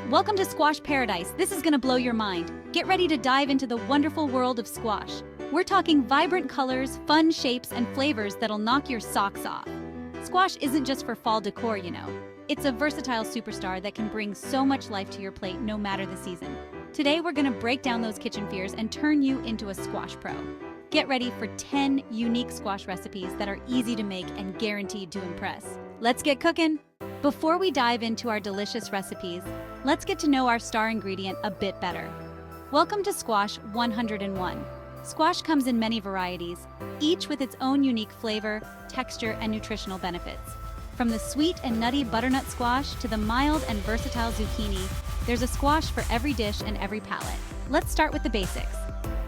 Welcome to Squash Paradise. This is gonna blow your mind. Get ready to dive into the wonderful world of squash. We're talking vibrant colors, fun shapes, and flavors that'll knock your socks off. Squash isn't just for fall decor, you know. It's a versatile superstar that can bring so much life to your plate no matter the season. Today, we're gonna break down those kitchen fears and turn you into a squash pro. Get ready for 10 unique squash recipes that are easy to make and guaranteed to impress. Let's get cooking! Before we dive into our delicious recipes, let's get to know our star ingredient a bit better. Welcome to Squash 101. Squash comes in many varieties, each with its own unique flavor, texture, and nutritional benefits. From the sweet and nutty butternut squash to the mild and versatile zucchini, there's a squash for every dish and every palate. Let's start with the basics.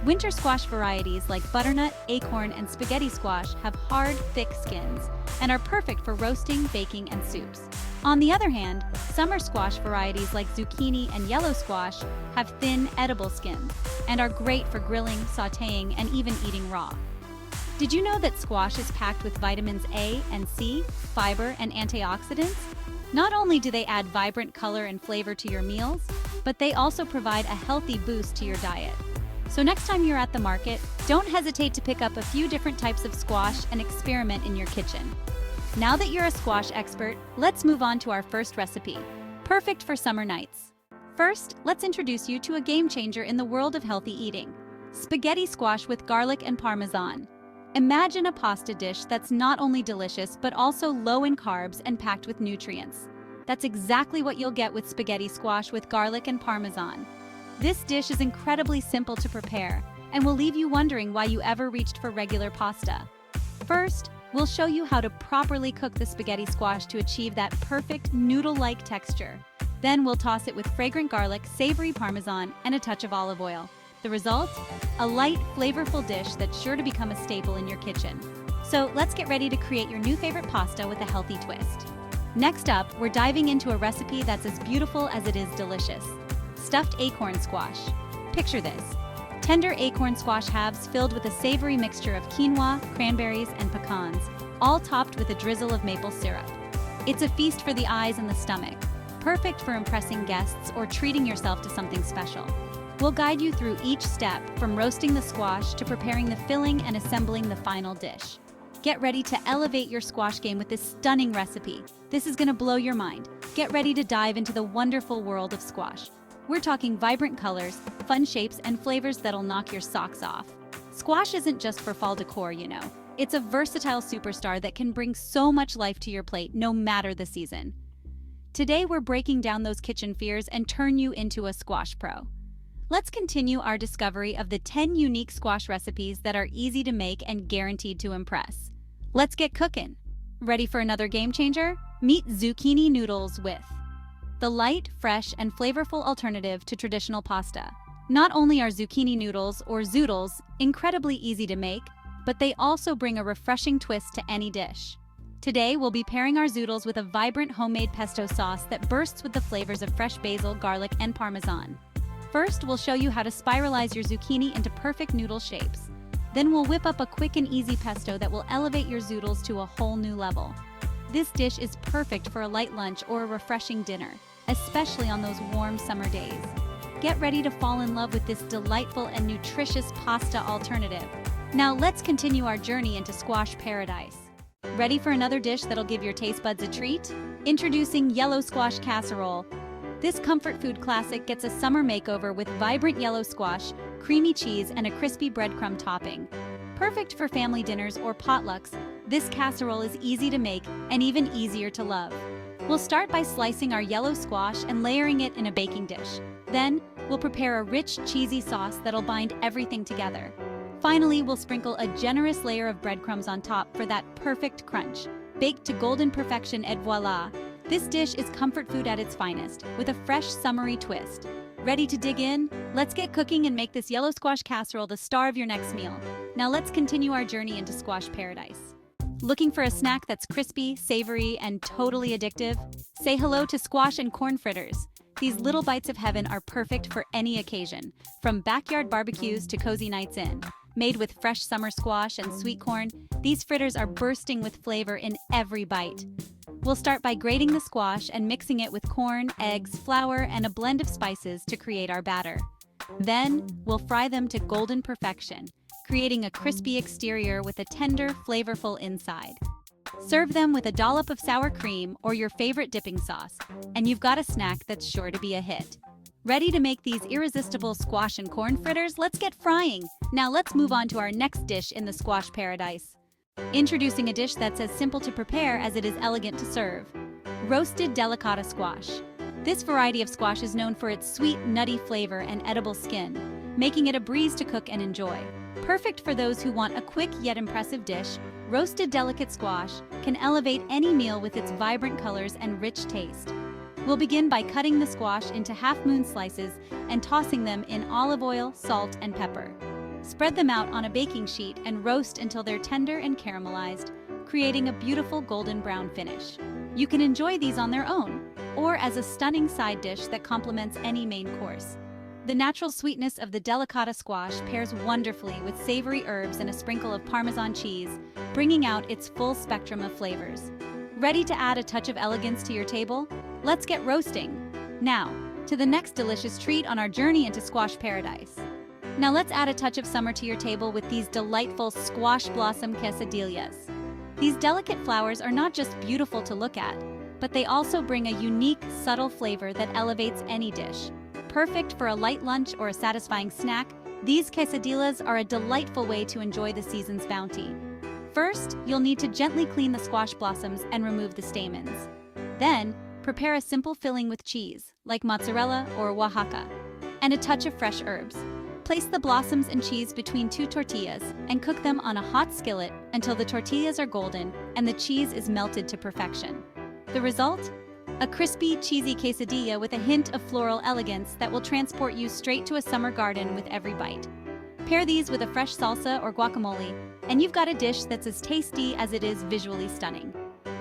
Winter squash varieties like butternut, acorn, and spaghetti squash have hard, thick skins and are perfect for roasting, baking, and soups. On the other hand, summer squash varieties like zucchini and yellow squash have thin, edible skins and are great for grilling, sautéing, and even eating raw. Did you know that squash is packed with vitamins A and C, fiber, and antioxidants? Not only do they add vibrant color and flavor to your meals, but they also provide a healthy boost to your diet. So next time you're at the market, don't hesitate to pick up a few different types of squash and experiment in your kitchen. Now that you're a squash expert, let's move on to our first recipe, perfect for summer nights. First, let's introduce you to a game changer in the world of healthy eating: spaghetti squash with garlic and parmesan. Imagine a pasta dish that's not only delicious but also low in carbs and packed with nutrients. That's exactly what you'll get with spaghetti squash with garlic and parmesan. This dish is incredibly simple to prepare and will leave you wondering why you ever reached for regular pasta. First, we'll show you how to properly cook the spaghetti squash to achieve that perfect noodle-like texture. Then we'll toss it with fragrant garlic, savory parmesan, and a touch of olive oil. The result? A light, flavorful dish that's sure to become a staple in your kitchen. So let's get ready to create your new favorite pasta with a healthy twist. Next up, we're diving into a recipe that's as beautiful as it is delicious: stuffed acorn squash. Picture this: tender acorn squash halves filled with a savory mixture of quinoa, cranberries, and pecans, all topped with a drizzle of maple syrup. It's a feast for the eyes and the stomach, perfect for impressing guests or treating yourself to something special. We'll guide you through each step, from roasting the squash to preparing the filling and assembling the final dish. Get ready to elevate your squash game with this stunning recipe. This is gonna blow your mind. Get ready to dive into the wonderful world of squash. We're talking vibrant colors, fun shapes, and flavors that'll knock your socks off. Squash isn't just for fall decor, you know. It's a versatile superstar that can bring so much life to your plate no matter the season. Today, we're breaking down those kitchen fears and turn you into a squash pro. Let's continue our discovery of the 10 unique squash recipes that are easy to make and guaranteed to impress. Let's get cooking. Ready for another game changer? Meet zucchini noodles with the light, fresh, and flavorful alternative to traditional pasta. Not only are zucchini noodles, or zoodles, incredibly easy to make, but they also bring a refreshing twist to any dish. Today, we'll be pairing our zoodles with a vibrant homemade pesto sauce that bursts with the flavors of fresh basil, garlic, and parmesan. First, we'll show you how to spiralize your zucchini into perfect noodle shapes. Then we'll whip up a quick and easy pesto that will elevate your zoodles to a whole new level. This dish is perfect for a light lunch or a refreshing dinner, especially on those warm summer days. Get ready to fall in love with this delightful and nutritious pasta alternative. Now let's continue our journey into squash paradise. Ready for another dish that'll give your taste buds a treat? Introducing yellow squash casserole. This comfort food classic gets a summer makeover with vibrant yellow squash, creamy cheese, and a crispy breadcrumb topping. Perfect for family dinners or potlucks, this casserole is easy to make and even easier to love. We'll start by slicing our yellow squash and layering it in a baking dish. Then, we'll prepare a rich, cheesy sauce that'll bind everything together. Finally, we'll sprinkle a generous layer of breadcrumbs on top for that perfect crunch. Baked to golden perfection, et voila! This dish is comfort food at its finest, with a fresh, summery twist. Ready to dig in? Let's get cooking and make this yellow squash casserole the star of your next meal. Now let's continue our journey into squash paradise. Looking for a snack that's crispy, savory, and totally addictive? Say hello to squash and corn fritters. These little bites of heaven are perfect for any occasion, from backyard barbecues to cozy nights in. Made with fresh summer squash and sweet corn, these fritters are bursting with flavor in every bite. We'll start by grating the squash and mixing it with corn, eggs, flour, and a blend of spices to create our batter. Then, we'll fry them to golden perfection, creating a crispy exterior with a tender, flavorful inside. Serve them with a dollop of sour cream or your favorite dipping sauce, and you've got a snack that's sure to be a hit. Ready to make these irresistible squash and corn fritters? Let's get frying! Now let's move on to our next dish in the squash paradise. Introducing a dish that's as simple to prepare as it is elegant to serve. Roasted delicata squash. This variety of squash is known for its sweet, nutty flavor and edible skin, making it a breeze to cook and enjoy. Perfect for those who want a quick yet impressive dish, roasted delicate squash can elevate any meal with its vibrant colors and rich taste. We'll begin by cutting the squash into half-moon slices and tossing them in olive oil, salt, and pepper. Spread them out on a baking sheet and roast until they're tender and caramelized, creating a beautiful golden brown finish. You can enjoy these on their own, or as a stunning side dish that complements any main course. The natural sweetness of the delicata squash pairs wonderfully with savory herbs and a sprinkle of Parmesan cheese, bringing out its full spectrum of flavors. Ready to add a touch of elegance to your table? Let's get roasting! Now, to the next delicious treat on our journey into squash paradise. Now let's add a touch of summer to your table with these delightful squash blossom quesadillas. These delicate flowers are not just beautiful to look at, but they also bring a unique, subtle flavor that elevates any dish. Perfect for a light lunch or a satisfying snack, these quesadillas are a delightful way to enjoy the season's bounty. First, you'll need to gently clean the squash blossoms and remove the stamens. Then, prepare a simple filling with cheese, like mozzarella or Oaxaca, and a touch of fresh herbs. Place the blossoms and cheese between 2 tortillas and cook them on a hot skillet until the tortillas are golden and the cheese is melted to perfection. The result? A crispy, cheesy quesadilla with a hint of floral elegance that will transport you straight to a summer garden with every bite. Pair these with a fresh salsa or guacamole, and you've got a dish that's as tasty as it is visually stunning.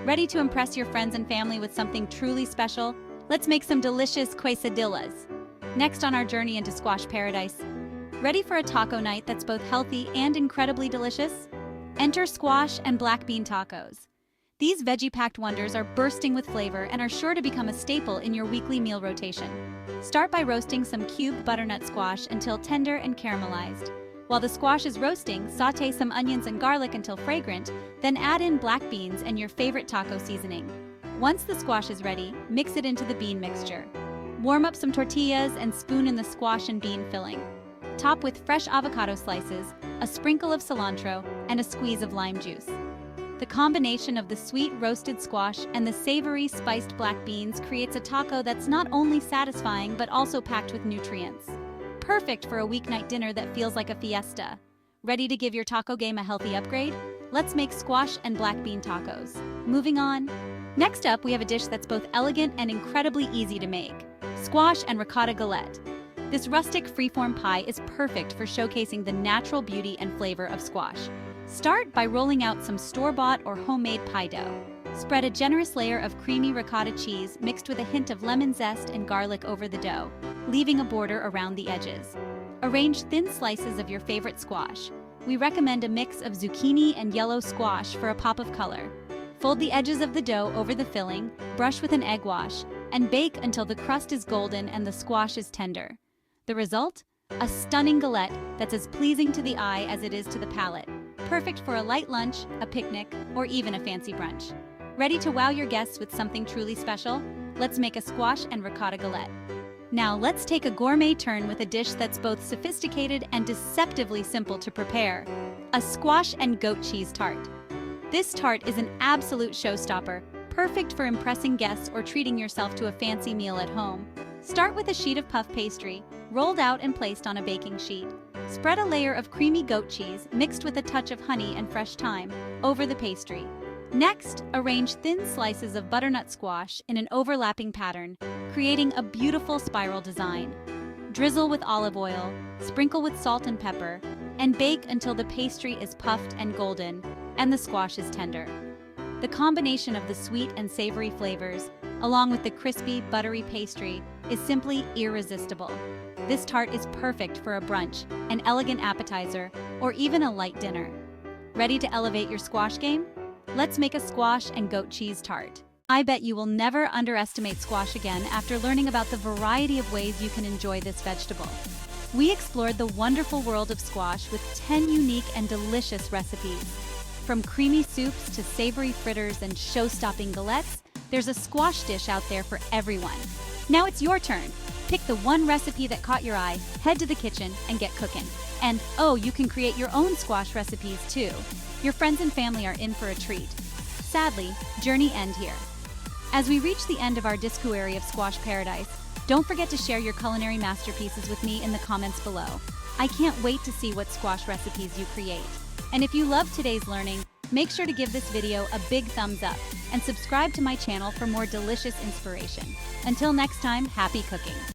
Ready to impress your friends and family with something truly special? Let's make some delicious quesadillas. Next on our journey into squash paradise. Ready for a taco night that's both healthy and incredibly delicious? Enter squash and black bean tacos. These veggie-packed wonders are bursting with flavor and are sure to become a staple in your weekly meal rotation. Start by roasting some cubed butternut squash until tender and caramelized. While the squash is roasting, sauté some onions and garlic until fragrant, then add in black beans and your favorite taco seasoning. Once the squash is ready, mix it into the bean mixture. Warm up some tortillas and spoon in the squash and bean filling. Top with fresh avocado slices, a sprinkle of cilantro, and a squeeze of lime juice. The combination of the sweet roasted squash and the savory spiced black beans creates a taco that's not only satisfying but also packed with nutrients. Perfect for a weeknight dinner that feels like a fiesta. Ready to give your taco game a healthy upgrade? Let's make squash and black bean tacos. Moving on. Next up, we have a dish that's both elegant and incredibly easy to make. Squash and ricotta galette. This rustic freeform pie is perfect for showcasing the natural beauty and flavor of squash. Start by rolling out some store-bought or homemade pie dough. Spread a generous layer of creamy ricotta cheese mixed with a hint of lemon zest and garlic over the dough, leaving a border around the edges. Arrange thin slices of your favorite squash. We recommend a mix of zucchini and yellow squash for a pop of color. Fold the edges of the dough over the filling, brush with an egg wash, and bake until the crust is golden and the squash is tender. The result? A stunning galette that's as pleasing to the eye as it is to the palate. Perfect for a light lunch, a picnic, or even a fancy brunch. Ready to wow your guests with something truly special? Let's make a squash and ricotta galette. Now let's take a gourmet turn with a dish that's both sophisticated and deceptively simple to prepare. A squash and goat cheese tart. This tart is an absolute showstopper, perfect for impressing guests or treating yourself to a fancy meal at home. Start with a sheet of puff pastry, rolled out and placed on a baking sheet. Spread a layer of creamy goat cheese, mixed with a touch of honey and fresh thyme, over the pastry. Next, arrange thin slices of butternut squash in an overlapping pattern, creating a beautiful spiral design. Drizzle with olive oil, sprinkle with salt and pepper, and bake until the pastry is puffed and golden, and the squash is tender. The combination of the sweet and savory flavors, along with the crispy, buttery pastry, is simply irresistible. This tart is perfect for a brunch, an elegant appetizer, or even a light dinner. Ready to elevate your squash game? Let's make a squash and goat cheese tart. I bet you will never underestimate squash again after learning about the variety of ways you can enjoy this vegetable. We explored the wonderful world of squash with 10 unique and delicious recipes. From creamy soups to savory fritters and show-stopping galettes, there's a squash dish out there for everyone. Now it's your turn. Pick the one recipe that caught your eye, head to the kitchen, and get cooking. And oh, you can create your own squash recipes too. Your friends and family are in for a treat. Sadly, journey end here. As we reach the end of our discovery of squash paradise, don't forget to share your culinary masterpieces with me in the comments below. I can't wait to see what squash recipes you create. And if you loved today's learning, make sure to give this video a big thumbs up and subscribe to my channel for more delicious inspiration. Until next time, happy cooking!